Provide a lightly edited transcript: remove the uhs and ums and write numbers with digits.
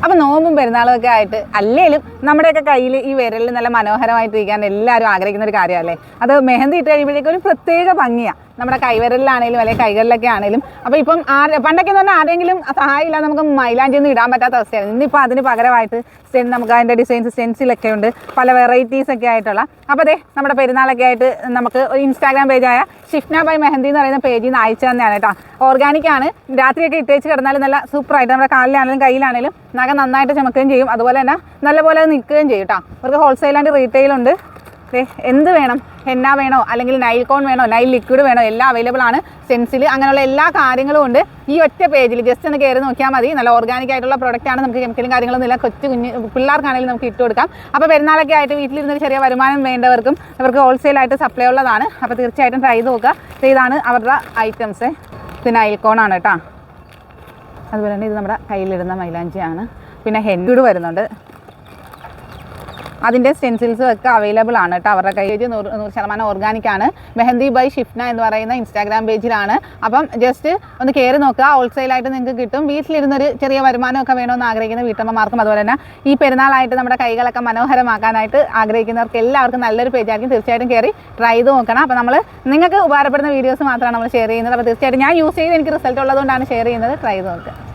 അപ്പോൾ നോമ്പും പെരുന്നാളും ഒക്കെ ആയിട്ട് അല്ലെങ്കിലും നമ്മുടെയൊക്കെ കയ്യിൽ ഈ വിരലിൽ നല്ല മനോഹരമായിട്ടിരിക്കാൻ എല്ലാവരും ആഗ്രഹിക്കുന്ന ഒരു കാര്യമല്ലേ. അത് മെഹന്തി ഇട്ട് കഴിയുമ്പോഴേക്കും ഒരു പ്രത്യേക ഭംഗിയാണ് നമ്മുടെ കൈവിരലിലാണെങ്കിലും അല്ലെങ്കിൽ കൈകളിലൊക്കെ ആണെങ്കിലും. അപ്പോൾ ഇപ്പം പണ്ടൊക്കെ എന്ന് പറഞ്ഞാൽ ആരെങ്കിലും സഹായമില്ലാതെ നമുക്ക് മൈലാഞ്ചി ഒന്നും ഇടാൻ പറ്റാത്ത അവസ്ഥയാണ്. ഇന്നിപ്പോൾ അതിന് പകരമായിട്ട് നമുക്ക് അതിൻ്റെ ഡിസൈൻസ് സ്റ്റെൻസിലൊക്കെ ഉണ്ട്, പല വെറൈറ്റീസ് ഒക്കെ ആയിട്ടുള്ള. അപ്പോൾ അതെ നമ്മുടെ പെരുന്നാളൊക്കെ ആയിട്ട് നമുക്ക് ഒരു ഇൻസ്റ്റാഗ്രാം പേജായ ഷിഫ്ന ബൈ മെഹന്തി എന്ന് പറയുന്ന പേജിൽ നിന്ന് അയച്ചു തന്നെയാണ് കേട്ടോ. ഓർഗാനിക്കാണ്. രാത്രിയൊക്കെ ഇട്ടേച്ച് കിടന്നാലും നല്ല സൂപ്പറായിട്ട് നമ്മുടെ കാലിലാണെങ്കിലും കയ്യിലാണെങ്കിലും നഖം നന്നായിട്ട് ചുമക്കുകയും ചെയ്യും, അതുപോലെ തന്നെ നല്ലപോലെ നിൽക്കുകയും ചെയ്യും കേട്ടോ. അവർക്ക് ഹോൾസെയിൽ ആൻഡ് റീറ്റെയിലുണ്ട്. എന്ത് വേണം, ഹെന്ന വേണോ അല്ലെങ്കിൽ നൈൽ കോൺ വേണോ നൈൽ ലിക്വിഡ് വേണോ എല്ലാം അവൈലബിൾ ആണ്. സ്റ്റെൻസിൽ അങ്ങനെയുള്ള എല്ലാ കാര്യങ്ങളും ഉണ്ട് ഈ ഒറ്റ പേജിൽ. ജസ്റ്റ് ഒന്ന് കയറി നോക്കിയാൽ മതി. നല്ല ഓർഗാനിക് ആയിട്ടുള്ള പ്രൊഡക്റ്റാണ്. നമുക്ക് കെമിക്കലും കാര്യങ്ങളൊന്നും ഇല്ല. കുഞ്ഞ് പിള്ളേർക്കാണെങ്കിലും നമുക്ക് ഇട്ട് കൊടുക്കാം. അപ്പോൾ പെരുന്നാളൊക്കെ ആയിട്ട് വീട്ടിലിരുന്നൊരു ചെറിയ വരുമാനം വേണ്ടവർക്കും അവർക്ക് ഹോൾസെയിലായിട്ട് സപ്ലൈ ഉള്ളതാണ്. അപ്പോൾ തീർച്ചയായിട്ടും ട്രൈ ചെയ്ത് നോക്കുക. ഇതാണ് അവരുടെ ഐറ്റംസ്. ഇത് നൈൽ കോണാണ് കേട്ടോ. അതുപോലെ തന്നെ ഇത് നമ്മുടെ കയ്യിലിടുന്ന മൈലാഞ്ചിയാണ്. പിന്നെ ഹെൻഡ് വരുന്നുണ്ട്. അതിൻ്റെ സ്റ്റെൻസിൽസും ഒക്കെ അവൈലബിൾ ആണ് കേട്ടോ. അവരുടെ കയ്യിൽ 100% ഓർഗാനിക്കാണ്. മെഹന്തി ബൈ ഷിഫ്ന എന്ന് പറയുന്ന ഇൻസ്റ്റാഗ്രാം പേജിലാണ്. അപ്പം ജസ്റ്റ് ഒന്ന് കയറി നോക്കുക. ഹോൾസെയിലായിട്ട് നിങ്ങൾക്ക് കിട്ടും. വീട്ടിലിരുന്നൊരു ചെറിയ വരുമാനമൊക്കെ വേണമെന്ന് ആഗ്രഹിക്കുന്ന വീട്ടമ്മമാർക്കും അതുപോലെ തന്നെ ഈ പെരുന്നാളായിട്ട് നമ്മുടെ കൈകളൊക്കെ മനോഹരമാക്കാനായിട്ട് ആഗ്രഹിക്കുന്നവർക്ക് എല്ലാവർക്കും നല്ലൊരു പേജായിരിക്കും. തീർച്ചയായിട്ടും കയറി ട്രൈ ചെയ്ത് നോക്കണം. അപ്പോൾ നിങ്ങൾക്ക് ഉപകാരപ്പെടുന്ന വീഡിയോസ് മാത്രമാണ് നമ്മൾ ഷെയർ ചെയ്യുന്നത്. അപ്പോൾ തീർച്ചയായിട്ടും ഞാൻ യൂസ് ചെയ്ത് എനിക്ക് റിസൾട്ട് ഉള്ളതുകൊണ്ടാണ് ഷെയർ ചെയ്യുന്നത്. ട്രൈ ചെയ്ത് നോക്കുക.